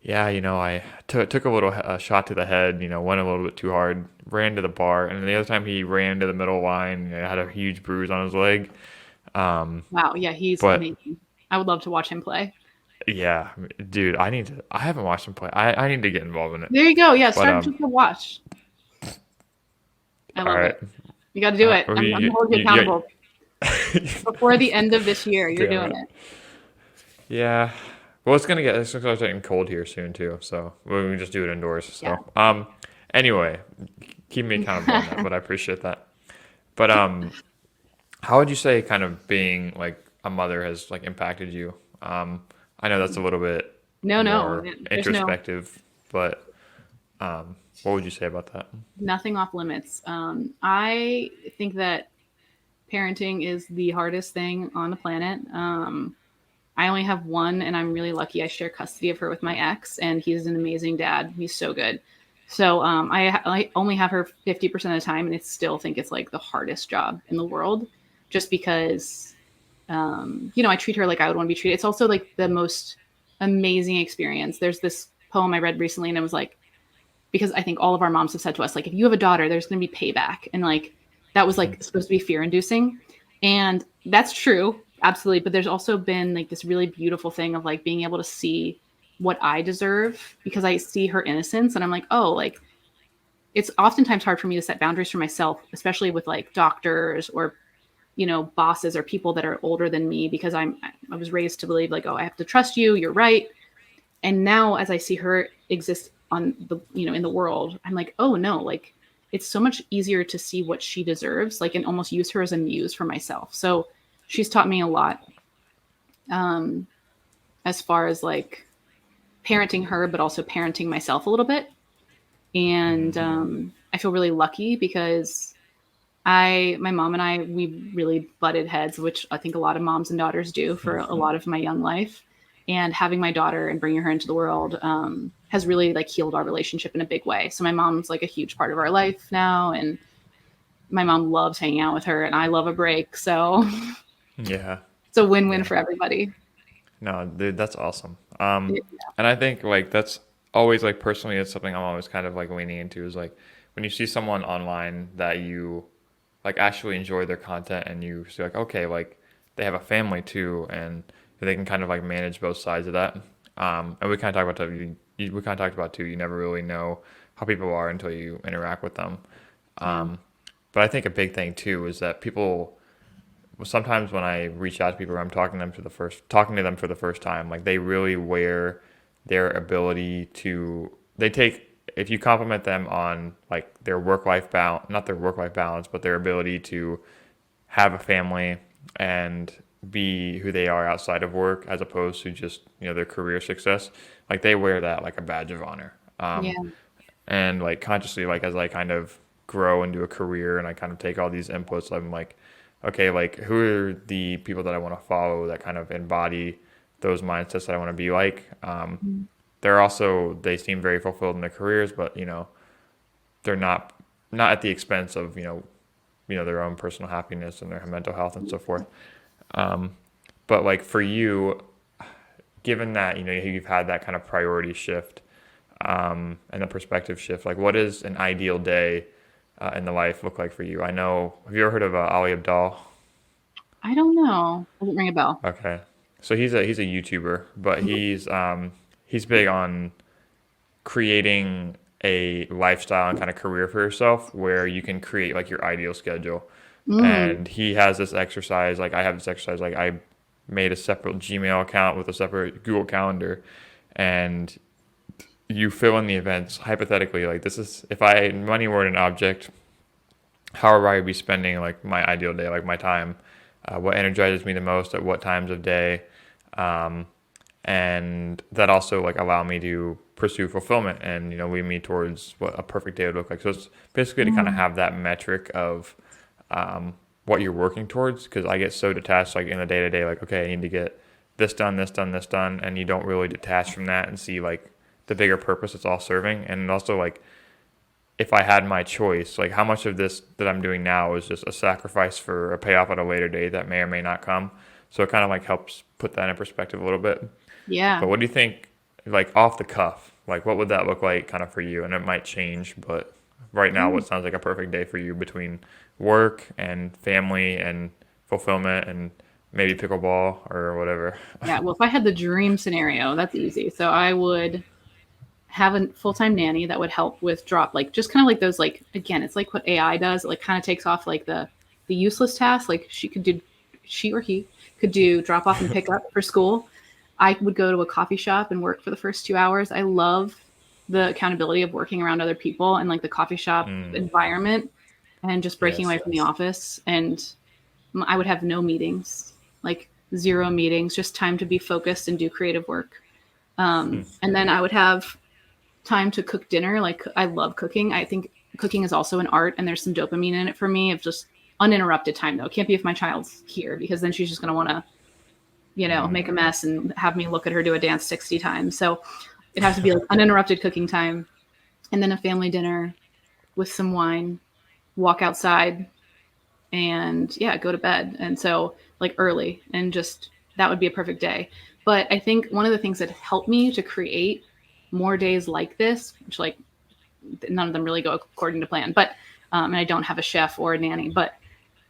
yeah, I took a little shot to the head, went a little bit too hard, ran to the bar, and then the other time he ran to the middle line, had a huge bruise on his leg. Um, Wow, yeah, he's but amazing. I would love to watch him play. yeah, dude, I haven't watched him play. I need to get involved in it. There you go. Yeah, But start just to watch. I all love right, it. You got to do it. well, I'm holding you accountable. Before the end of this year, you're damn doing it. it. Yeah. Well, it's gonna start getting cold here soon too, so we can just do it indoors. Yeah. So, anyway, keep me accountable on that, but I appreciate that. But how would you say kind of being like a mother has like impacted you? I know that's a little bit No. more There's no introspective, but what would you say about that? nothing off limits. I think that parenting is the hardest thing on the planet. I only have one, and I'm really lucky. I share custody of her with my ex, and he's an amazing dad. He's so good. So I only have her 50% of the time, and I still think it's like the hardest job in the world, just because I treat her like I would want to be treated. It's also like the most amazing experience. There's this poem I read recently, and it was like, because I think all of our moms have said to us, like, if you have a daughter, there's going to be payback. And like, that was like supposed to be fear inducing. And that's true. Absolutely. But there's also been like this really beautiful thing of like being able to see what I deserve because I see her innocence and I'm like, oh, like it's oftentimes hard for me to set boundaries for myself, especially with like doctors or, bosses or people that are older than me because I was raised to believe like, oh, I have to trust you. You're right. And now as I see her exist on the in the world, I'm like, oh no, like it's so much easier to see what she deserves, like, and almost use her as a muse for myself. So she's taught me a lot, as far as like parenting her but also parenting myself a little bit. And I feel really lucky because my mom and I, we really butted heads, which I think a lot of moms and daughters do for a lot of my young life. And having my daughter and bringing her into the world has really like healed our relationship in a big way. So my mom's like a huge part of our life now, and my mom loves hanging out with her, and I love a break. So Yeah. it's a win-win Yeah. for everybody. No, dude, that's awesome. Yeah. And I think like that's always like personally, it's something I'm always kind of like leaning into is like when you see someone online that you like actually enjoy their content and you see like, okay, like they have a family too, and they can kind of like manage both sides of that. And we kind of talked about that. We kind of talked about too. You never really know how people are until you interact with them. Yeah. But I think a big thing too is that people sometimes when I reach out to people, I'm talking to them for the first time. Like they really wear their ability to. They take if you compliment them on like their work life balance, not their work life balance, but their ability to have a family and be who they are outside of work, as opposed to just their career success. Like they wear that like a badge of honor. Yeah. And like consciously, like as I kind of grow into a career and I kind of take all these inputs, I'm like, okay, like who are the people that I want to follow that kind of embody those mindsets that I want to be like. They seem very fulfilled in their careers, but they're not at the expense of their own personal happiness and their mental health and so forth. But like for you, given that you've had that kind of priority shift and the perspective shift, like what does an ideal day in the life look like for you? I know. Have you ever heard of Ali Abdal? I don't know. Doesn't ring a bell. Okay, so he's a YouTuber, but he's big on creating a lifestyle and kind of career for yourself where you can create like your ideal schedule. Mm. And he has this exercise, like I have this exercise, like I made a separate Gmail account with a separate Google Calendar, and you fill in the events hypothetically. Like this is if money were an object, how would I be spending like my ideal day, like my time? What energizes me the most at what times of day? And that also like allow me to pursue fulfillment and lead me towards what a perfect day would look like. So it's basically to kind of Mm. have that metric of what you're working towards, because I get so detached like in the day to day, like okay, I need to get this done, this done, this done, and you don't really detach from that and see like the bigger purpose it's all serving. And also like if I had my choice, like how much of this that I'm doing now is just a sacrifice for a payoff at a later date that may or may not come. So it kind of like helps put that in perspective a little bit. But Yeah. what do you think, like off the cuff, like what would that look like kind of for you? And it might change, but right now, Yeah. what sounds like a perfect day for you between work and family and fulfillment and maybe pickleball or whatever? Yeah. Well, if I had the dream scenario, that's easy. So I would have a full-time nanny that would help with drop, like just kind of like those, like, again, it's like what AI does. It like kind of takes off like the useless tasks. Like she or he could do drop off and pick up for school. I would go to a coffee shop and work for the first 2 hours. I love the accountability of working around other people and like the coffee shop Mm, environment and just breaking away yes. from the office. And I would have no meetings, like zero meetings, just time to be focused and do creative work. And then I would have time to cook dinner. Like I love cooking. I think cooking is also an art, and there's some dopamine in it for me of just uninterrupted time though. It can't be if my child's here because then she's just going to want to, make a mess and have me look at her do a dance 60 times. So it has to be like uninterrupted cooking time, and then a family dinner with some wine, walk outside, and yeah, go to bed. And so like early, and just that would be a perfect day. But I think one of the things that helped me to create more days like this, which like none of them really go according to plan, but and I don't have a chef or a nanny, but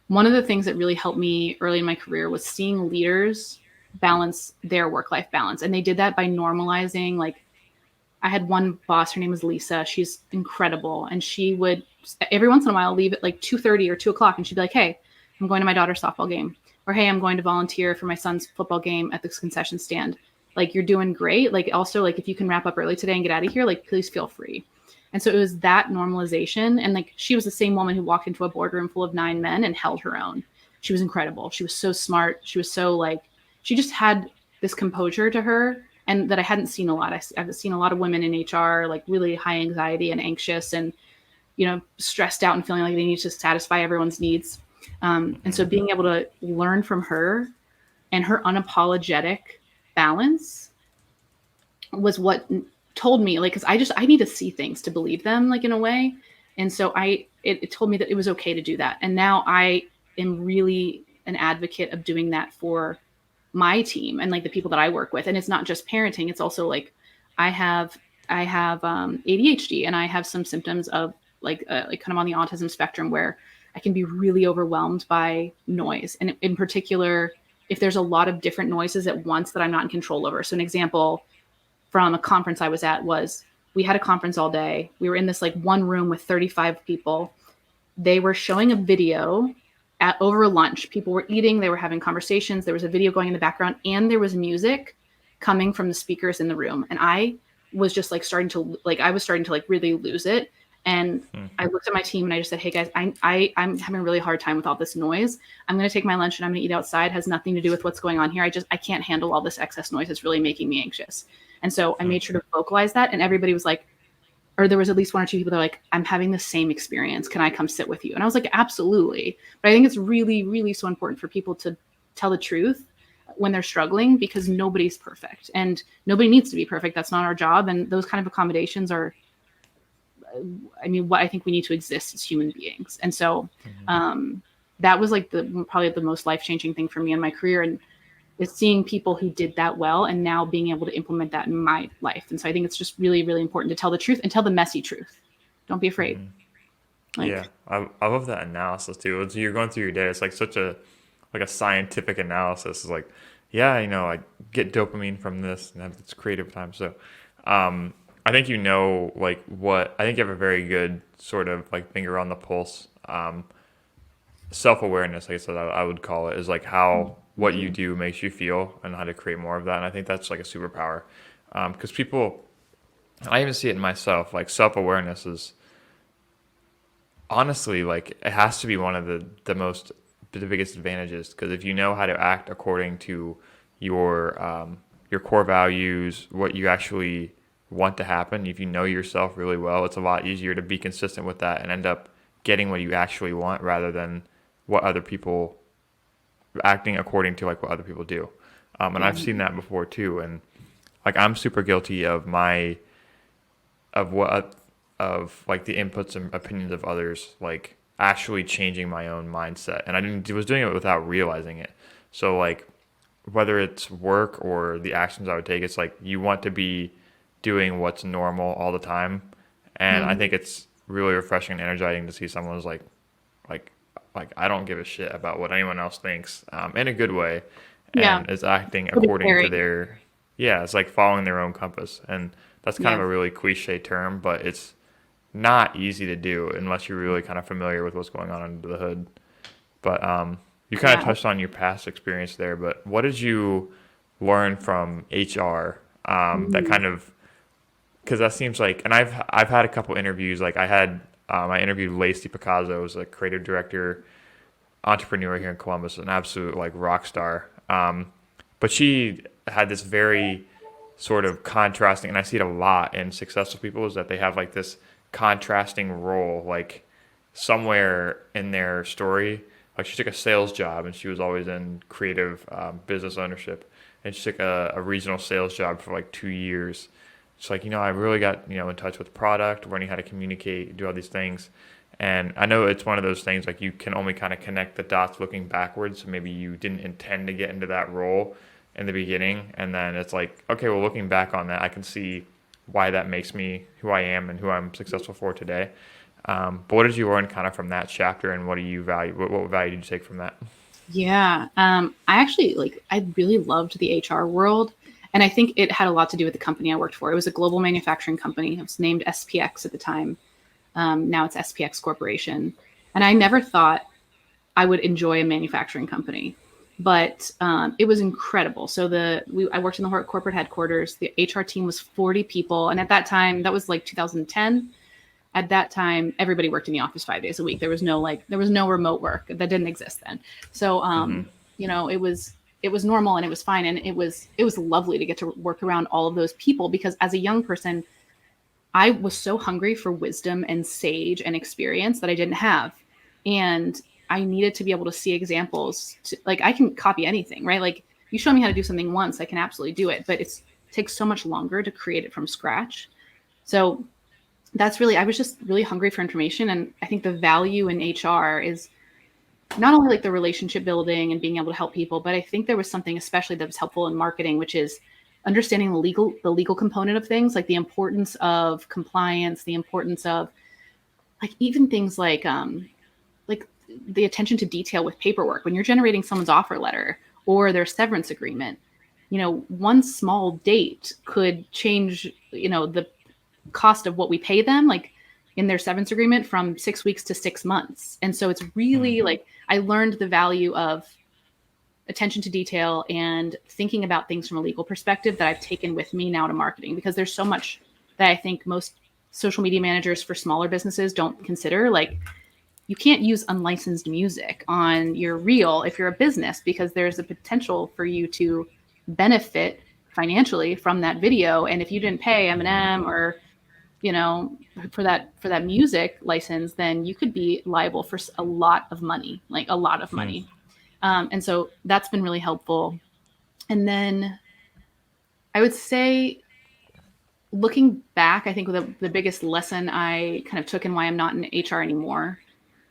one of the things that really helped me early in my career was seeing leaders balance their work life balance. And they did that by normalizing, like, I had one boss, her name was Lisa. She's incredible. And she would every once in a while leave at like 2:30 or 2 o'clock. And she'd be like, hey, I'm going to my daughter's softball game. Or hey, I'm going to volunteer for my son's football game at this concession stand. Like, you're doing great. Like, also, like, if you can wrap up early today and get out of here, like, please feel free. And so it was that normalization. And like, she was the same woman who walked into a boardroom full of 9 men and held her own. She was incredible. She was so smart. She was so like, she just had this composure to her, and that I hadn't seen a lot. I've seen a lot of women in HR, like really high anxiety and anxious and, stressed out and feeling like they need to satisfy everyone's needs. And so being able to learn from her and her unapologetic balance was what told me, like, because I need to see things to believe them, like, in a way. And so it told me that it was okay to do that. And now I am really an advocate of doing that for my team and like the people that I work with. And it's not just parenting. It's also like, I have, ADHD, and I have some symptoms of like kind of on the autism spectrum where I can be really overwhelmed by noise. And in particular, if there's a lot of different noises at once that I'm not in control over. So an example from a conference I was at was, we had a conference all day. We were in this like one room with 35 people. They were showing a video at over lunch. People were eating, they were having conversations. There was a video going in the background, and there was music coming from the speakers in the room. And I was just like I was starting to like really lose it. And I looked at my team and I just said, hey guys, I'm having a really hard time with all this noise. I'm going to take my lunch and I'm going to eat outside. It has nothing to do with what's going on here. I can't handle all this excess noise. It's really making me anxious. And so I made sure to vocalize that. And everybody was like, or there was at least one or two people that were like, I'm having the same experience. Can I come sit with you? And I was like, absolutely. But I think it's really, really so important for people to tell the truth when they're struggling, because nobody's perfect and nobody needs to be perfect. That's not our job. And those kind of accommodations are, what I think we need to exist as human beings. And so that was like probably the most life-changing thing for me in my career. And is seeing people who did that well and now being able to implement that in my life. And so I think it's just really, really important to tell the truth and tell the messy truth. Don't be afraid. Yeah, Like, I love that analysis too. It's, you're going through your day. It's like such a like a scientific analysis. It's like, yeah, I get dopamine from this and have this creative time. So, I think like what I think you have a very good sort of like finger on the pulse. Self-awareness, like I said, I would call it, is like how what you do makes you feel and how to create more of that. And I think that's like a superpower. Because people, I even see it in myself, like self-awareness is honestly like it has to be one of the biggest advantages, because if you know how to act according to your core values, what you actually want to happen, if you know yourself really well, it's a lot easier to be consistent with that and end up getting what you actually want rather than what other people acting according to like what other people do. And yeah, I've seen that before too. And like I'm super guilty of my of what of like the inputs and opinions of others, like actually changing my own mindset. And I didn't was doing it without realizing it. So like whether it's work or the actions I would take, it's like you want to be doing what's normal all the time. And I Mhm. think it's really refreshing and energizing to see someone who's like, I don't give a shit about what anyone else thinks, in a good way, Yeah. and is acting It'll be according to scary. their, yeah, it's like following their own compass. And that's kind of Yeah. a really cliche term, but it's not easy to do unless you're really kind of familiar with what's going on under the hood. But you kind of Yeah. touched on your past experience there, but what did you learn from HR that Mhm. kind of, because that seems like, and I've had a couple interviews. Like I interviewed Lacey Picasso, who's a creative director, entrepreneur here in Columbus, an absolute like rock star. But she had this very sort of contrasting, and I see it a lot in successful people, is that they have like this contrasting role, like somewhere in their story. Like she took a sales job and she was always in creative business ownership, and she took a regional sales job for like 2 years. It's like, I really got, in touch with product, learning how to communicate, do all these things. And I know it's one of those things like you can only kind of connect the dots looking backwards. So maybe you didn't intend to get into that role in the beginning. And then it's like, okay, well, looking back on that, I can see why that makes me who I am and who I'm successful for today. But what did you learn kind of from that chapter, and what do you value? What value did you take from that? Yeah. I actually I really loved the HR world. And I think it had a lot to do with the company I worked for. It was a global manufacturing company. It was named SPX at the time. Now it's SPX Corporation. And I never thought I would enjoy a manufacturing company, but it was incredible. So I worked in the corporate headquarters. The HR team was 40 people. And at that time, that was like 2010. At that time, everybody worked in the office 5 days a week. There was no remote work that didn't exist then. So Mm-hmm. it was normal and it was fine, and it was lovely to get to work around all of those people, because as a young person, I was so hungry for wisdom and sage and experience that I didn't have. And I needed to be able to see examples like I can copy anything, right? Like you show me how to do something once, I can absolutely do it, but it takes so much longer to create it from scratch. So I was just really hungry for information. And I think the value in HR is not only like the relationship building and being able to help people, but I think there was something especially that was helpful in marketing, which is understanding the legal component of things, like the importance of compliance, the importance of like even things like the attention to detail with paperwork when you're generating someone's offer letter or their severance agreement. One small date could change, the cost of what we pay them, like in their severance agreement, from 6 weeks to 6 months. And so it's really like I learned the value of attention to detail and thinking about things from a legal perspective that I've taken with me now to marketing, because there's so much that I think most social media managers for smaller businesses don't consider. Like you can't use unlicensed music on your reel if you're a business, because there's a potential for you to benefit financially from that video. And if you didn't pay Eminem or for that music license, then you could be liable for a lot of money, like a lot of money. And so that's been really helpful. And then I would say, looking back, I think the biggest lesson I kind of took and why I'm not in HR anymore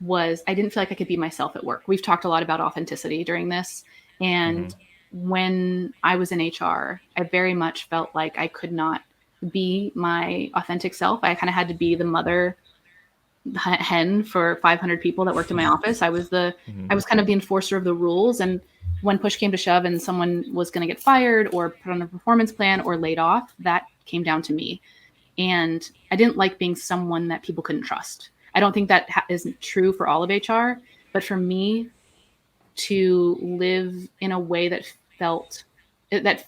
was I didn't feel like I could be myself at work. We've talked a lot about authenticity during this. Mm-hmm. And when I was in HR, I very much felt like I could not be my authentic self. I kind of had to be the mother hen for 500 people that worked in my office. Mm-hmm. I was kind of the enforcer of the rules. And when push came to shove and someone was going to get fired or put on a performance plan or laid off, that came down to me. And I didn't like being someone that people couldn't trust. I don't think that isn't true for all of HR, but for me to live in a way that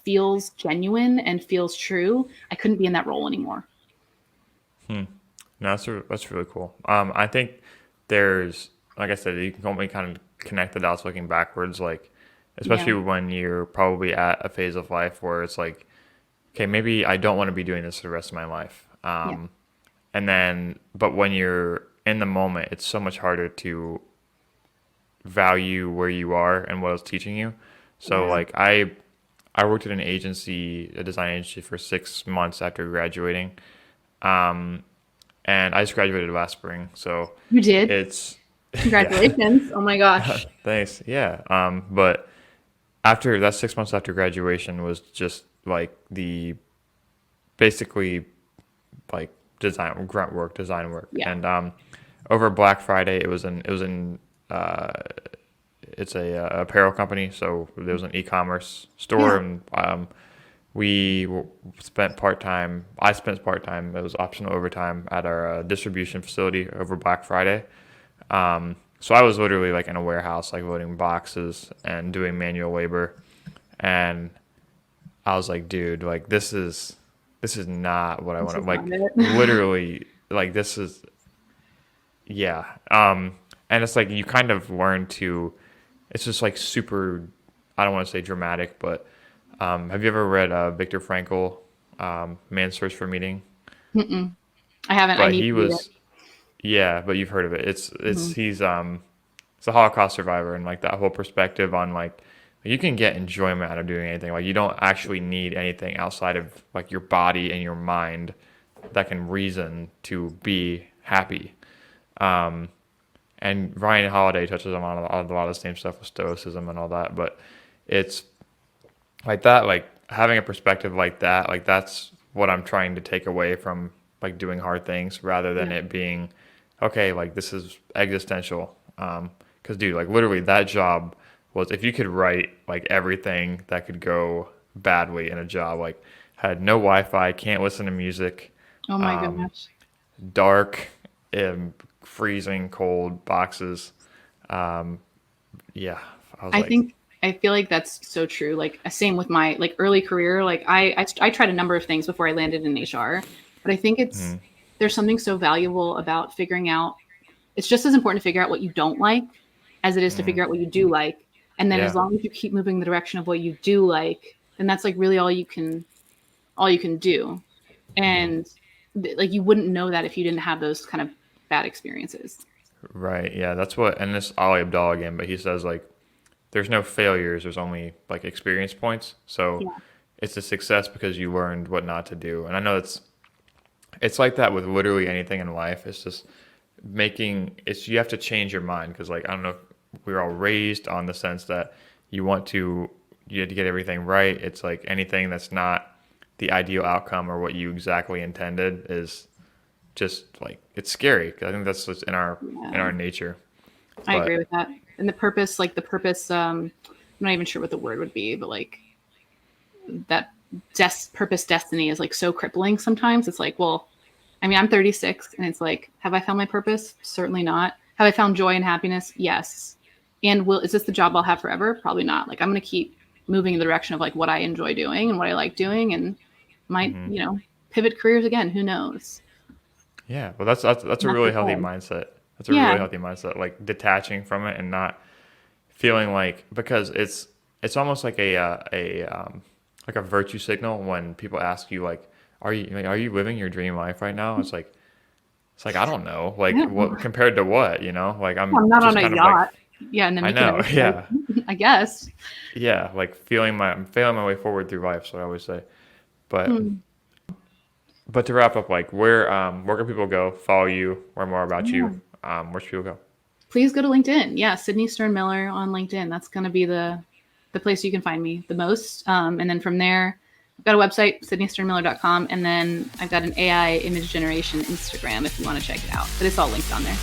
feels genuine and feels true, I couldn't be in that role anymore. No, that's really cool. I think there's, like I said, you can only kind of connect the dots looking backwards, like Yeah. especially when you're probably at a phase of life where it's like, okay, maybe I don't want to be doing this for the rest of my life. Yeah. And then, but when you're in the moment, it's so much harder to value where you are and what it's teaching you. So Yeah. like I worked at an agency, a design agency, for 6 months after graduating. and I just graduated last spring. So You did? it's yeah, Congratulations. Oh my gosh. thanks. Yeah. But after that 6 months after graduation was just like the basically like design work, Yeah. and over Black Friday it was in uh, it's a apparel company, so there was an e-commerce store, Yeah. and we spent part time. I spent part time. It was optional overtime at our distribution facility over Black Friday. So I was literally like in a warehouse, like loading boxes and doing manual labor, and I was like, dude, like this is not what I This want to is not like. it. Literally, like this is yeah. And it's like you kind of learn to. It's just like super. I don't want to say dramatic, but have you ever read Viktor Frankl, Man's Search for Meaning? Mm-mm. I haven't. I But need he to read it. was yeah, but you've heard of it. It's Mhm. he's a Holocaust survivor, and like that whole perspective on like you can get enjoyment out of doing anything. Like you don't actually need anything outside of like your body and your mind that can reason to be happy. Um, and Ryan Holiday touches on a lot of the same stuff with stoicism and all that, but it's like that, like having a perspective like that's what I'm trying to take away from like doing hard things rather than Yeah. it being okay, like this is existential. Because dude, like literally that job was if you could write like everything that could go badly in a job, like had no Wi-Fi, can't listen to music, Oh my um, gosh. dark, freezing cold boxes. Um, yeah, I was I like, think I feel like that's so true. Like same with my like early career. Like I tried a number of things before I landed in HR, but I think it's mm, there's something so valuable about figuring out. It's just as important to figure out what you don't like as it is to mm, figure out what you do like. And then as yeah. long as you keep moving in the direction of what you do like, then that's like really all you can do. Mm-hmm. And like you wouldn't know that if you didn't have those kind of bad experiences. Right. Yeah, that's what, and this Ali Abdal again, but he says like there's no failures, there's only like experience points. So Yeah. it's a success because you learned what not to do. And I know it's like that with literally anything in life. It's just it's you have to change your mind because like I don't know if we're all raised on the sense that you want to you have to get everything right. It's like anything that's not the ideal outcome or what you exactly intended is just like it's scary. 'Cause I think that's what's in Yeah. our nature. I agree But with that. And the purpose, like the purpose, I'm not even sure what the word would be, but like that purpose destiny is like so crippling sometimes. It's like, well, I mean, I'm 36 and it's like, have I found my purpose? Certainly not. Have I found joy and happiness? Yes. And is this the job I'll have forever? Probably not. Like I'm going to keep moving in the direction of like what I enjoy doing and what I like doing and might, mhm. pivot careers again. Who knows? Yeah, well, that's And a that's really healthy okay. mindset. That's a Yeah. really healthy mindset, like detaching from it and not feeling like because it's almost like a virtue signal when people ask you like, are you living your dream life right now? It's like I don't know, like Yeah. what compared to what, you know? Like I'm I'm not on just a kind of like yacht. Yeah. In the I know, Mykonos. Like, yeah, I guess. yeah, like I'm feeling my way forward through life. So I always say, but Hmm. but to wrap up, like where can people go follow you, learn more about you? Yeah. Where should people go? Please go to LinkedIn. Yeah, Sydney Stern Miller on LinkedIn. That's going to be the place you can find me the most. And then from there, I've got a website, sydneysternmiller.com, and then I've got an AI image generation Instagram if you want to check it out. But it's all linked on there.